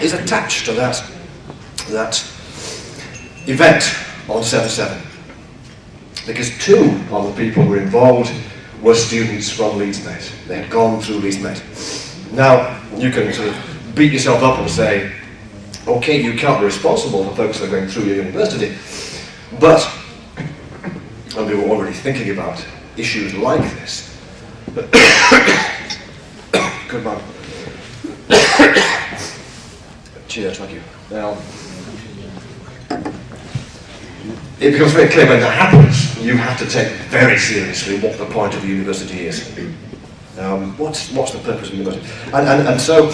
is attached to that event on 7/7. Because two of the people who were involved were students from Leedsmate. They had gone through Leedsmate. Now, you can sort of beat yourself up and say, okay, you can't be responsible for folks that are going through your university, but, and we were already thinking about issues like this, but, good man. Cheers, thank you. Now, it becomes very clear when that happens, you have to take very seriously what the point of the university is. What's the purpose of the university? And so,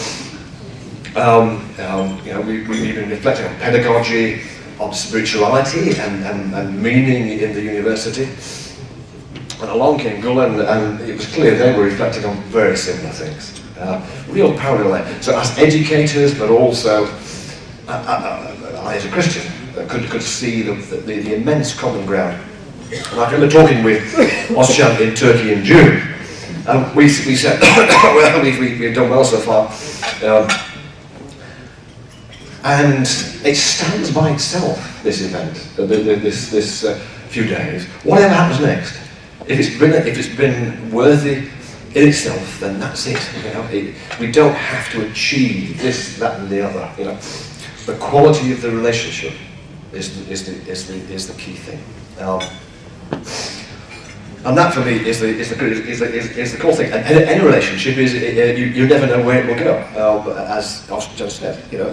you know, we've been reflecting on pedagogy, on spirituality and meaning in the university. And along came Gulen, and it was clear they were reflecting on very similar things. Real parallel there. So as educators, but also I as a Christian could see the immense common ground. And I remember talking with Ozcan in Turkey in June. We said, well, we've done well so far. And it stands by itself, this event, this few days. Whatever happens next, if it's been worthy in itself, then that's it. You know, we don't have to achieve this, that, and the other. You know, the quality of the relationship is the key thing. And that for me is the core thing. And any relationship is you never know where it will go. As Ozcan said, you know,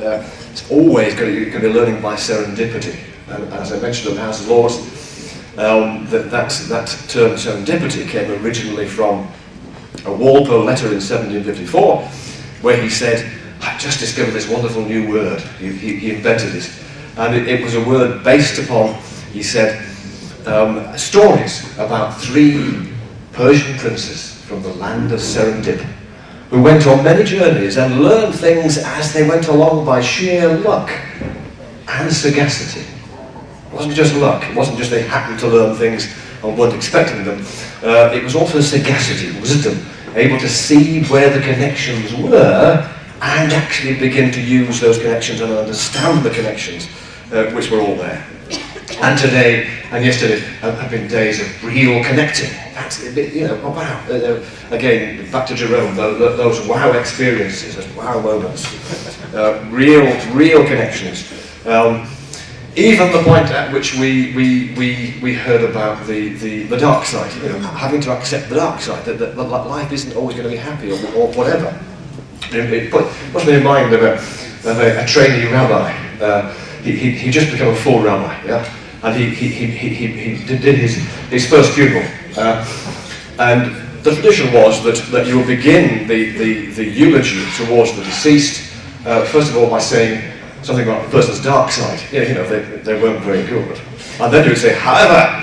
it's always going to be learning by serendipity. And as I mentioned in the House of Lords, that term serendipity came originally from a Walpole letter in 1754, where he said, "I've just discovered this wonderful new word." He invented it, and it was a word based upon, he said, stories about 3 Persian princes from the land of Serendip, who went on many journeys and learned things as they went along by sheer luck and sagacity. It wasn't just luck, it wasn't just they happened to learn things and weren't expecting them. It was also sagacity, wisdom, able to see where the connections were and actually begin to use those connections and understand the connections, which were all there. And today and yesterday have been days of real connecting. That's a bit, you know, oh wow. Again, back to Jerome, those wow experiences, those wow moments. Real connections. Even the point at which we heard about the dark side, you know, having to accept the dark side, that life isn't always going to be happy or whatever. It puts me in mind of a trainee rabbi. He just become a full rabbi, yeah, and he did his first funeral, and the tradition was that you would begin the eulogy towards the deceased first of all by saying something about the person's dark side. You know, they weren't very good, and then you would say, however,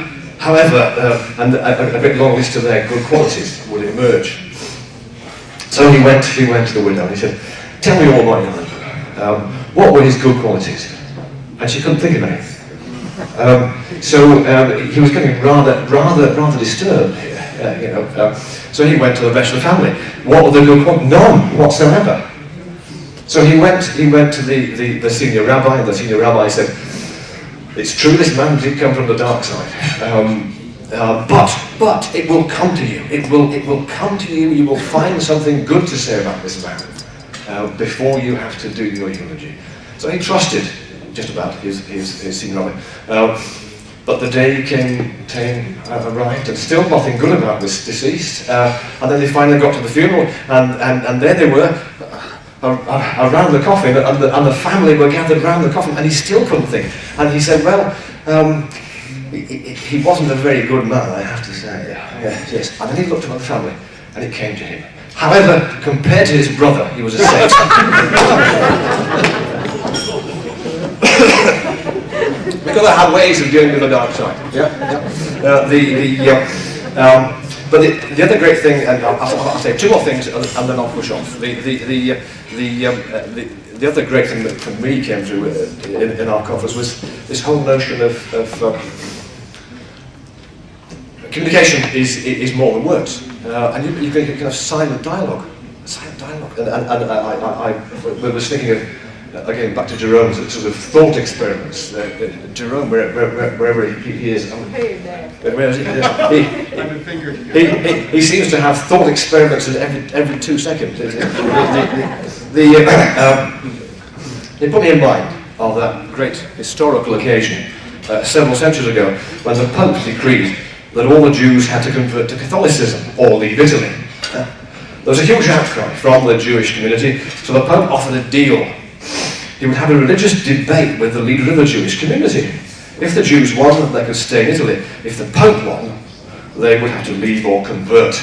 and a bit long list of their good qualities would emerge. So he went to the widow and he said, "Tell me all about your husband. What were his good qualities?" And she couldn't think of anything. So he was getting rather disturbed here, you know. So he went to the rest of the family. What were the good qualities? None whatsoever. So he went to the senior rabbi, and the senior rabbi said, "It's true, this man did come from the dark side, but it will come to you. It will come to you. You will find something good to say about this man before you have to do your eulogy." So he trusted just about his senior rabbi. But the day arrived, and still nothing good about this deceased. And then they finally got to the funeral, and there they were, around the coffin, and the family were gathered around the coffin, and he still couldn't think. And he said, "Well, he wasn't a very good man, I have to say." Yes. And then he looked at the family, and it came to him. However, compared to his brother, he was a saint. Because I have ways of dealing with the dark side. But the other great thing, and I'll say 2 more things, and then I'll push off. The other great thing that for me came through in our conference was this whole notion of communication is more than words, and you can have silent dialogue. And I was thinking of again, back to Jerome's sort of thought experiments. Jerome, wherever he is, where is he seems to have thought experiments every 2 seconds. They put me in mind of that great historical occasion several centuries ago when the Pope decreed that all the Jews had to convert to Catholicism or leave Italy. There was a huge outcry from the Jewish community, so the Pope offered a deal. He would have a religious debate with the leader of the Jewish community. If the Jews won, they could stay in Italy. If the Pope won, they would have to leave or convert.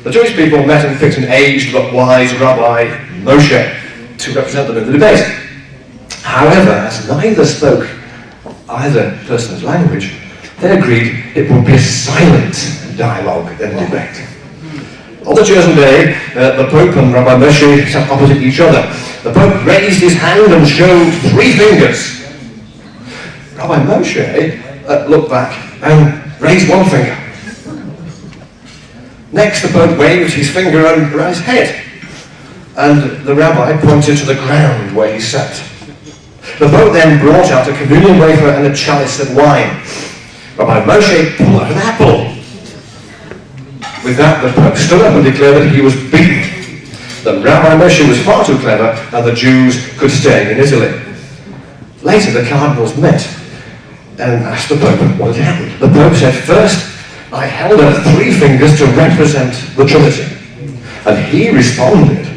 The Jewish people met and picked an aged but wise Rabbi Moshe to represent them in the debate. However, as neither spoke either person's language, they agreed it would be a silent dialogue and debate. On the chosen day, the Pope and Rabbi Moshe sat opposite each other. The Pope raised his hand and showed 3 fingers. Rabbi Moshe looked back and raised 1 finger. Next, the Pope waved his finger around his head, and the rabbi pointed to the ground where he sat. The Pope then brought out a communion wafer and a chalice of wine. Rabbi Moshe pulled out an apple. With that, the Pope stood up and declared that he was beaten. That Rabbi Moshe was far too clever and the Jews could stay in Italy. Later, the cardinals met and asked the Pope what had happened. The Pope said, "First, I held out 3 fingers to represent the Trinity." And he responded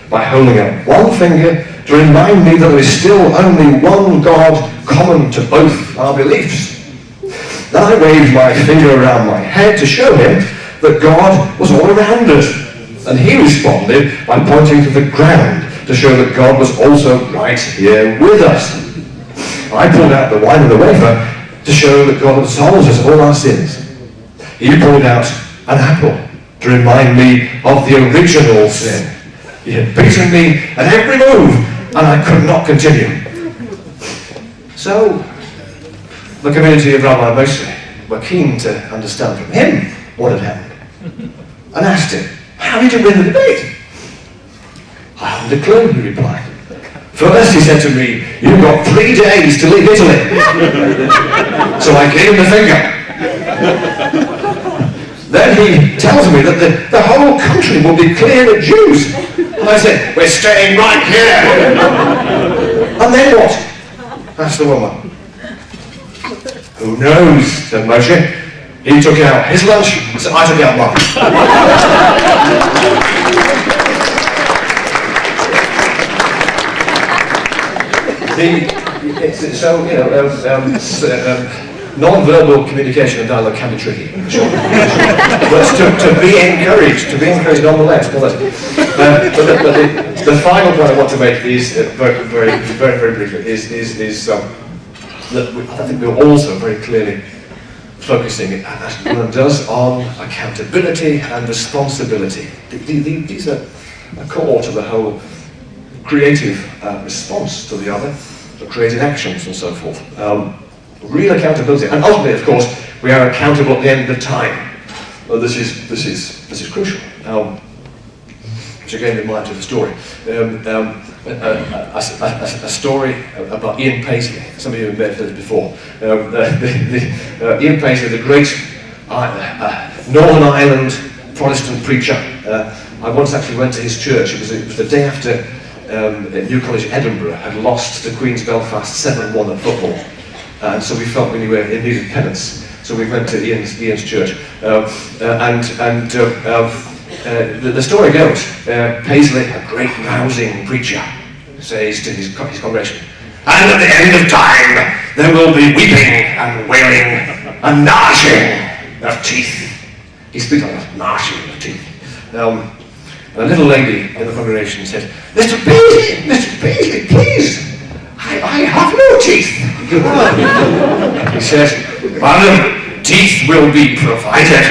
by holding out 1 finger to remind me that there is still only one God common to both our beliefs. Then I waved my finger around my head to show him that God was all around us. And he responded by pointing to the ground to show that God was also right here with us. I pulled out the wine and the wafer to show that God absolves us of all our sins. He pulled out an apple to remind me of the original sin. He had beaten me at every move, and I could not continue. So, the community of Rabbi Moshe were keen to understand from him what had happened, and asked him, "How did you win the debate?" "I haven't a clue," he replied. "First," he said to me, "you've got 3 days to leave Italy." So I gave him the finger. Then he tells me that the whole country will be cleared of Jews. And I said, "We're staying right here." "And then what?" asked the woman. "Who knows?" said Moshe. He took out his lunch, so I took out mine. Non-verbal communication and dialogue can be tricky, sure. But to be encouraged nonetheless. But the final point I want to make is very briefly is that I think we're also very clearly focusing, as Gulen does, on accountability and responsibility. These are core to the whole creative response to the other, the creative actions and so forth. Real accountability, and ultimately, of course, we are accountable at the end of time. This is crucial. Which again reminds me of a story. A story about Ian Paisley. Some of you may have heard it before. Ian Paisley, the great Northern Ireland Protestant preacher. I once actually went to his church. It was the day after New College Edinburgh had lost to Queen's Belfast 7-1 at football. And so we felt we needed penance. So we went to Ian's church. The story goes, Paisley, a great rousing preacher, says to his congregation, "And at the end of time, there will be weeping and wailing and gnashing of teeth." He speaks like that, gnashing of teeth. A little lady in the congregation said, Mr. Paisley, please, I have no teeth." He says, "Madam, teeth will be provided."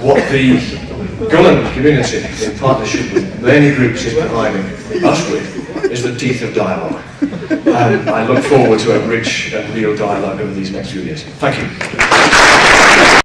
What the Gulen community, in partnership with many groups, is providing us with is the teeth of dialogue. And I look forward to a rich and real dialogue over these next few years. Thank you.